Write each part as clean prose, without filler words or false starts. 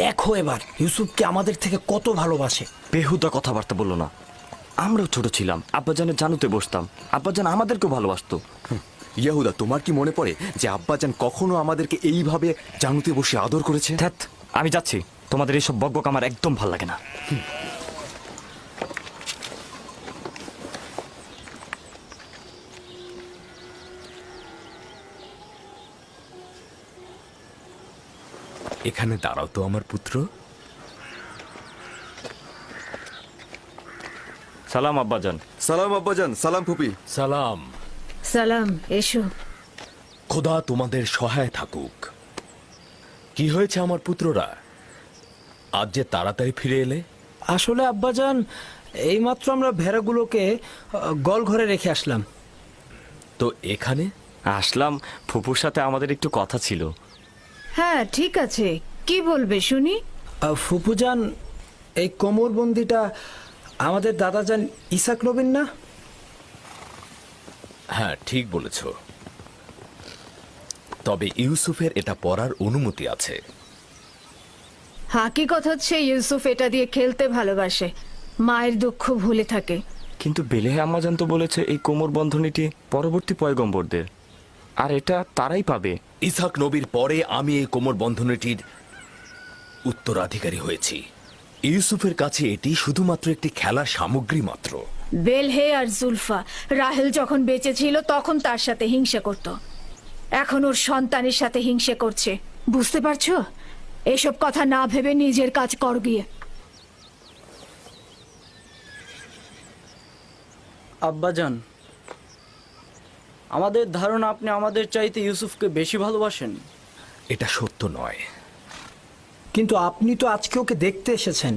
দেখো এবার ইউসুফকে আমাদের থেকে কত ভালোবাসে। বেহুদা কথাবার্তা বললো না। আমরাও ছোট ছিলাম, আব্বাজানের জানুতে বসতাম, আব্বাজান আমাদেরকেও ভালোবাসতো। ইয়াহুদা, তোমার কি মনে পড়ে যে আব্বাজান কখনো আমাদেরকে এইভাবে জানুতে বসে আদর করেছে? ধ্যাৎ, আমি যাচ্ছি। তোমাদের এইসব বকবক আমার একদম ভাল লাগে না। এখানে দাঁড়াও তো আমার পুত্র। সালাম আব্বাজান। সালাম আব্বাজান। সালাম ফুপি। সালাম। সালাম, এসো। খোদা তোমাদের সহায় থাকুক। কি হয়েছে আমার পুত্ররা, আজ যে তাড়াতাড়ি ফিরে এলে? আসলে আব্বাজান, এইমাত্র আমরা ভেড়াগুলোকে গল ঘরে রেখে আসলাম। তো এখানে আসলাম, ফুপুর সাথে আমাদের একটু কথা ছিল। হ্যাঁ, ঠিক আছে, কি বলবে শুনি। ফুপুজান, এই কোমরবন্দিটা আমাদের দাদাজান ইসাক নবীন না? হ্যাঁ, ঠিক বলেছ। তবে ইউসুফের এটা পরার অনুমতি আছে। হাকিকত হচ্ছে ইউসুফ এটা দিয়ে খেলতে ভালোবাসে, মায়ের দুঃখ ভুলে থাকে। কিন্তু বেলেহে আম্মাজান তো বলেছে এই কোমর বন্ধনীটি পরবর্তী পয়গম্বরদের, আর এটা তারাই পাবে। ইসাক নবীর পরে আমি এই কোমর বন্ধনীটির উত্তরাধিকারী হয়েছি। ইউসুফের কাছে এটি শুধুমাত্র একটি খেলার সামগ্রী মাত্র। বেলহে আর জুলফা রাহেল যখন বেঁচে ছিল তখন তার সাথে হিংসা করত, এখন ওর সন্তানের সাথে হিংসা করছে। বুঝতে পারছো? এসব কথা না ভেবে নিজের কাজ কর গিয়ে। আব্বাজান, আমাদের ধারণা আপনি আমাদের চাইতে ইউসুফকে বেশি ভালোবাসেন। এটা সত্য নয়। কিন্তু আপনি তো আজকে ওকে দেখতে এসেছেন,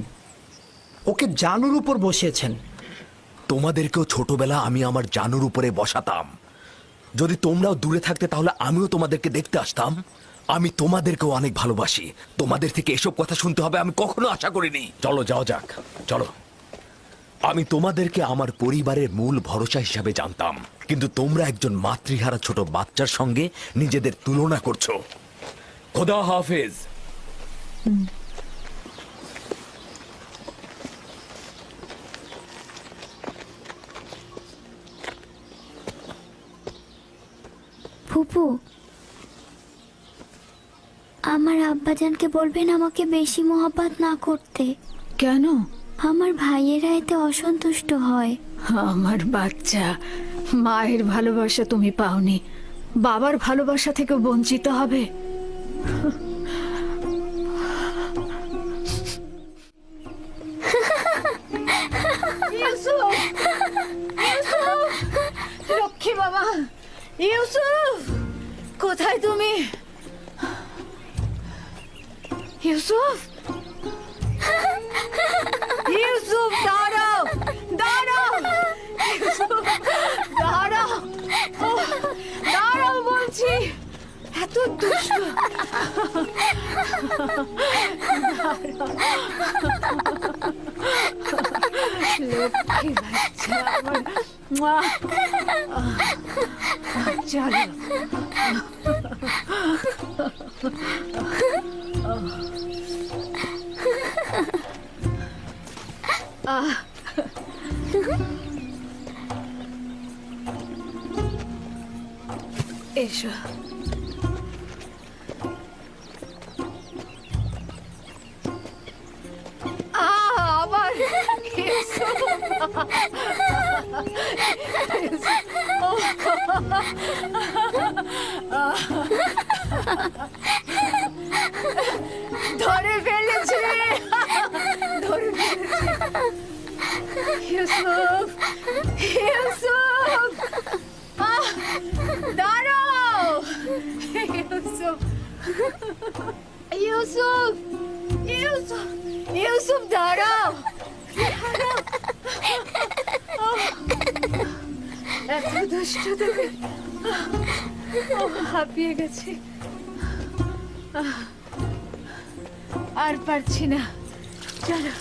ওকে জানুর উপর বসিয়েছেন। তোমাদেরকেও ছোটবেলা আমি আমার জানুর উপরে বসাতাম। যদি তোমরাও দূরে থাকতে তাহলে আমিও তোমাদেরকে দেখতে আসতাম। আমি তোমাদেরকেও অনেক ভালোবাসি। তোমাদের থেকে এসব কথা শুনতে হবে আমি কখনো আশা করিনি। চলো যাও যাক, চলো। আমি তোমাদেরকে আমার পরিবারের মূল ভরসা হিসাবে জানতাম, কিন্তু তোমরা একজন মাতৃহারা ছোট বাচ্চার সঙ্গে নিজেদের তুলনা করছো। খোদা হাফেজ। ফুপু, আমার আব্বাজানকে বলবেন আমাকে বেশি মহব্বত না করতে। কেন? আমার ভাইয়েরা এতে অসন্তুষ্ট হয়। আমার বাচ্চা, মায়ের ভালোবাসা তুমি পাওনি, বাবার ভালোবাসা থেকে বঞ্চিত হবে। ইউসুফ! ইউসুফ! লক্ষ্মী বাবা, ইউসুফ কোথায় তুমি? ইউসুফ! ইউসুফ, দাঁড়াও, দাঁড়াও! ইউসুফ, দাঁড়াও, দাঁড়াও বলছি। এত দুষ্ট! লক্ষ্মী বাচ্চা আমার। চলো। এসো। আবার ধরে ফেলেছে, ধরে ফেলেছে। ইউসুফ, ইউসুফ, দাঁড়াও! ইউসুফ, ইউসুফ, ইউসুফ, ইউসুফ, দাঁড়াও, দাঁড়াও। এত দুষ্ট তুমি! হাঁপিয়ে গেছি, আর পারছি না। চলো,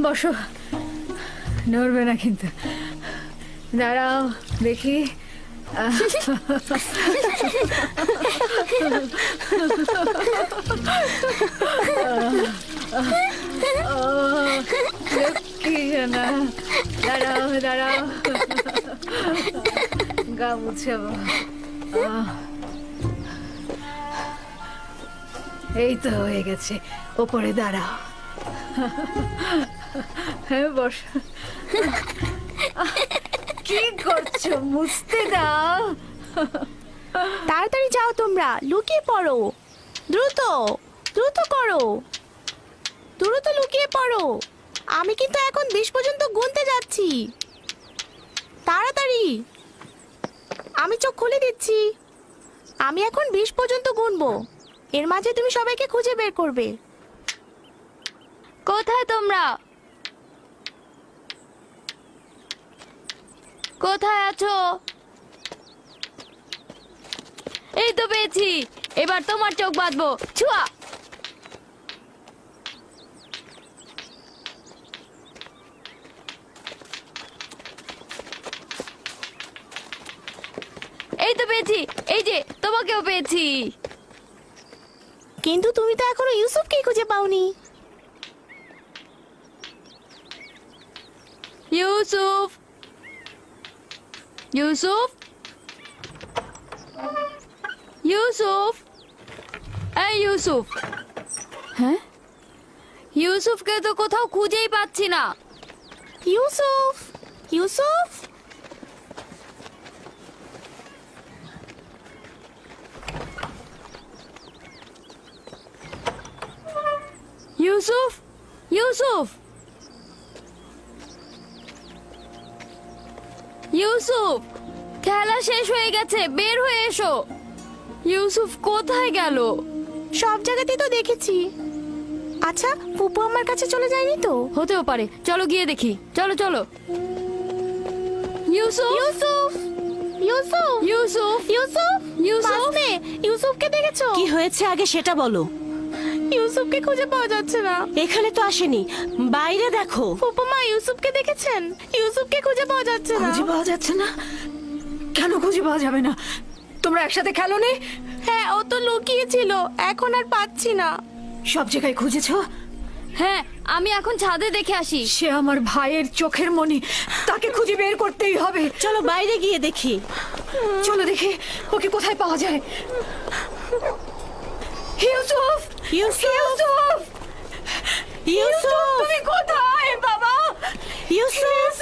বসো। নড়বে না কিন্তু। দাঁড়াও দেখি। কি না, দাঁড়াও দাঁড়াও, গা মুছাবো। এই তো হয়ে গেছে, ওপরে দাঁড়াও। হ্যাঁ বস। কি করছো? মুছতে দাও। তাড়াতাড়ি যাও, তোমরা লুকিয়ে পড়ো। দ্রুত দ্রুত করো, দ্রুত লুকিয়ে পড়ো। আমি কিন্তু এখন 20 পর্যন্ত গুনতে যাচ্ছি। তাড়াতাড়ি, আমি চোখ খুলে দিচ্ছি। আমি এখন 20 পর্যন্ত গুনবো। এর মাঝে তুমি সবাইকে খুঁজে বের করবে। কোথায় তোমরা? কোথায় আছো? এই তো পেয়েছি। এবার তোমার চোখ বাঁধবো। ছুয়া। এই তো পেয়েছি, এই যে তোমাকেও পেয়েছি। কিন্তু তুমি তো এখনো ইউসুফকে খুঁজে পাওনি। ইউসুফ, ইউসুফ, ইউসুফ, এই ইউসুফ। হ্যাঁ, ইউসুফকে তো কোথাও খুঁজেই পাচ্ছি না। ইউসুফ, ইউসুফ, ইউসুফ, ইউসুফ, ইউসুফ, খেলা শেষ হয়ে গেছে, বের হয়ে এসো। ইউসুফ কোথায় গেল? সব জায়গাতেই তো দেখেছি। আচ্ছা, ফুপু আমার কাছে চলে যায়নি তো? হতেও পারে, চলো গিয়ে দেখি। চলো চলো। ইউসুফ, ইউসুফ, ইউসুফ, ইউসুফ, ইউসুফ, ইউসুফ, ইউসুফকে দেখেছো? কি হয়েছে আগে সেটা বলো। ইউসুফকে খুঁজে পাওয়া যাচ্ছে না। এখানে তো আসেনি, বাইরে দেখো। ফুপু মা, ইউসুফকে দেখেছেন? ইউসুফকে খুঁজে পাওয়া যাচ্ছে না। খুঁজে পাওয়া যাচ্ছে না? কেন খুঁজে পাওয়া যাবে না? তোমরা একসাথে খেলো নি? হ্যাঁ, ও তো লুকিয়েছিল, এখন আর পাচ্ছি না। সব জায়গায় খুঁজেছো? হ্যাঁ, আমি এখন ছাদে দেখে আসি। সে আমার ভাইয়ের চোখের মনি, তাকে খুঁজে বের করতেই হবে। চলো বাইরে গিয়ে দেখি। চলো দেখি ওকে কোথায় পাওয়া যায়। ইউসুফ, ইউসুফ, ইউসুফ, ইউসুফ, তুমি কোথায় বাবা? ইউসুফ,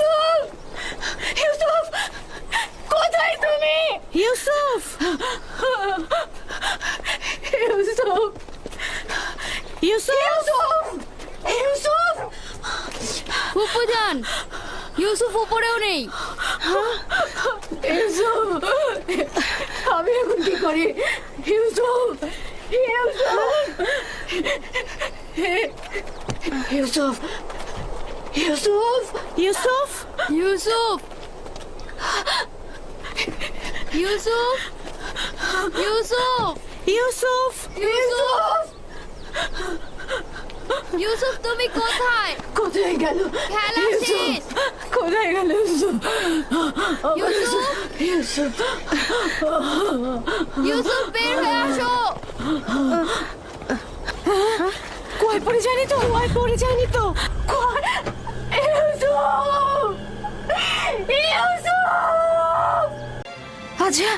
ইউসুফ, কোথায় তুমি? ইউসুফ, ইউসুফ, ইউসুফ, ইউসুফ, ফুপু যান, ইউসুফ উপরেও নেই। ইউসুফ, আমি এখন কি করি? ইউসুফ, ইউসুফ, ইউসুফ, ইউসুফ, ইউসুফ, ইউসুফ, ইউসুফ, ইউসুফ, ইউসুফ, ইউসুফ, তুমি কোথায়? কোথায় গেল? খেলা শেষ। কোথায় গেল ইউসুফ? ইউসুফ, ইউসুফ, ইউসুফ, বের হয়ে আসো। কুয়ায় পড়ে যায়নি তো? কুয়ায় পড়ে যায়নি তো? ইউসুফ, ইউসুফ! আচ্ছা,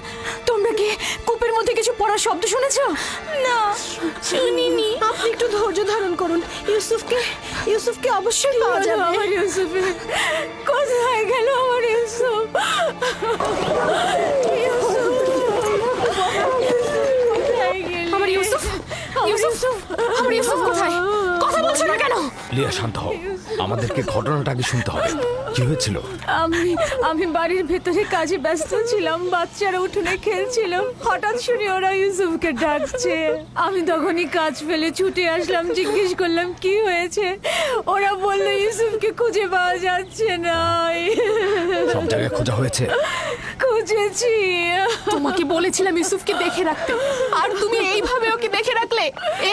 তোমরা কি কূপের মধ্যে কিছু পড়ার শব্দ শুনেছো? না শুনিনি। আপনি একটু ধৈর্য ধারণ করুন। ইউসুফকে অবশ্যই পাওয়া যাবে। আমার ইউসুফ কোথায় গেল? আমার ইউসুফ, আমার ইউসুফ, ইউসুফ, আমার ইউসুফ কোথায়? কথা বলছো না কেন? লিয়া, শান্ত হও। আমাদেরকে ঘটনাটা আগে শুনতে হবে। কি হয়েছিল? আমি বাড়ির ভেতরে কাজে ব্যস্ত ছিলাম, বাচ্চারা উঠোনে খেলছিল। হঠাৎ শুনি ওরা ইউসুফকে ডাকছে। আমি তখনই কাজ ফেলে ছুটে আসলাম, জিজ্ঞেস করলাম কি হয়েছে। ওরা বলল ইউসুফকে খুঁজে পাওয়া যাচ্ছে না। সব জায়গায় খোঁজা হয়েছে? খুঁজেছি। তোমাকে বলেছিলাম ইউসুফকে দেখে রাখতে, আর তুমি এইভাবে ওকে দেখে রাখলে।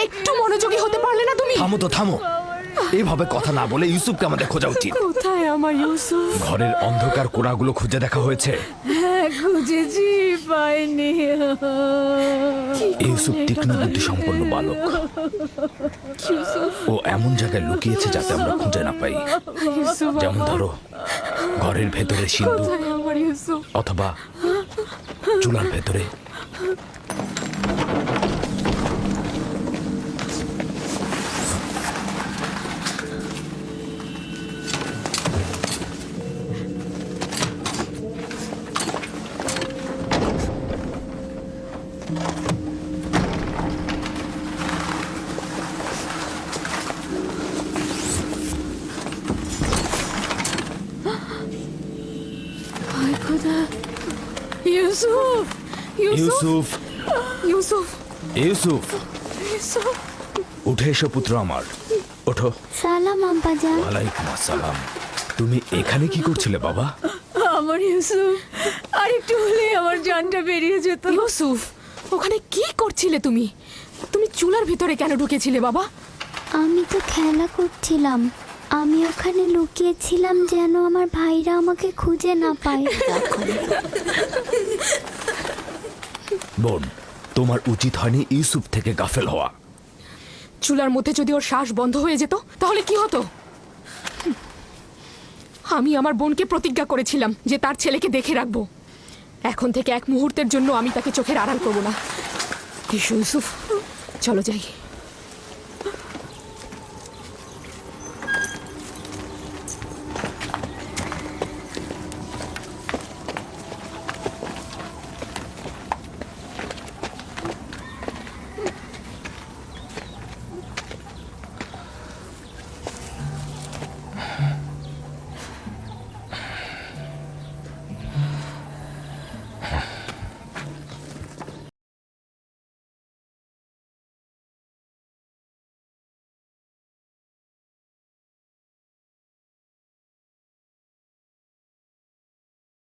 একটু মনোযোগী হতে পারলে না তুমি? থামো তো, থামো। এইভাবে কথা না বলে ইউসুফকে আমাদের খোঁজা উচিত। কোথায় আমার ইউসুফ? ঘরের অন্ধকার কোণাগুলো খুঁজে দেখা হয়েছে? হ্যাঁ, খুঁজেছি পাইনি। ইউসুফ তীক্ষ্ণ বুদ্ধি সম্পন্ন বালক। ও এমন জায়গায় লুকিয়েছে যাতে আমরা খুঁজে না পাই। যেমন ধরো ঘরের ভেতরে সিন্ধুক, আমার ইউসুফ। অথবা চুলার ভেতরে। হায় খোদা, ইউসুফ ইউসুফ ইউসুফ, ইউসুফ ইউসুফ, ইউসুফ। উঠে এসো পুত্র আমার, ওঠো। সালাম আব্বাজান। ওয়ালাইকুম আসসালাম। তুমি এখানে কি করছিলে বাবা? আমার ইউসুফ, আর একটু হলে আমার জানটা বেরিয়ে যেত। ইউসুফ, ওখানে কি করছিলে তুমি? তুমি চুলার ভিতরে কেন ঢুকেছিলে বাবা? আমি তো খেলা করছিলাম। আমি ওখানে লুকিয়েছিলাম যেন আমার ভাইরা আমাকে খুঁজে না পায়। বোন, তোমার উচিত হয়নি ইউসুফ থেকে গাফেল হওয়া। চুলার মধ্যে যদি ওর শ্বাস বন্ধ হয়ে যেত তাহলে কি হতো? আমি আমার বোনকে প্রতিজ্ঞা করেছিলাম যে তার ছেলেকে দেখে রাখবো। এখন থেকে এক মুহূর্তের জন্য আমি তাকে চোখের আড়াল করব না। ইউসুফ, চলো যাই।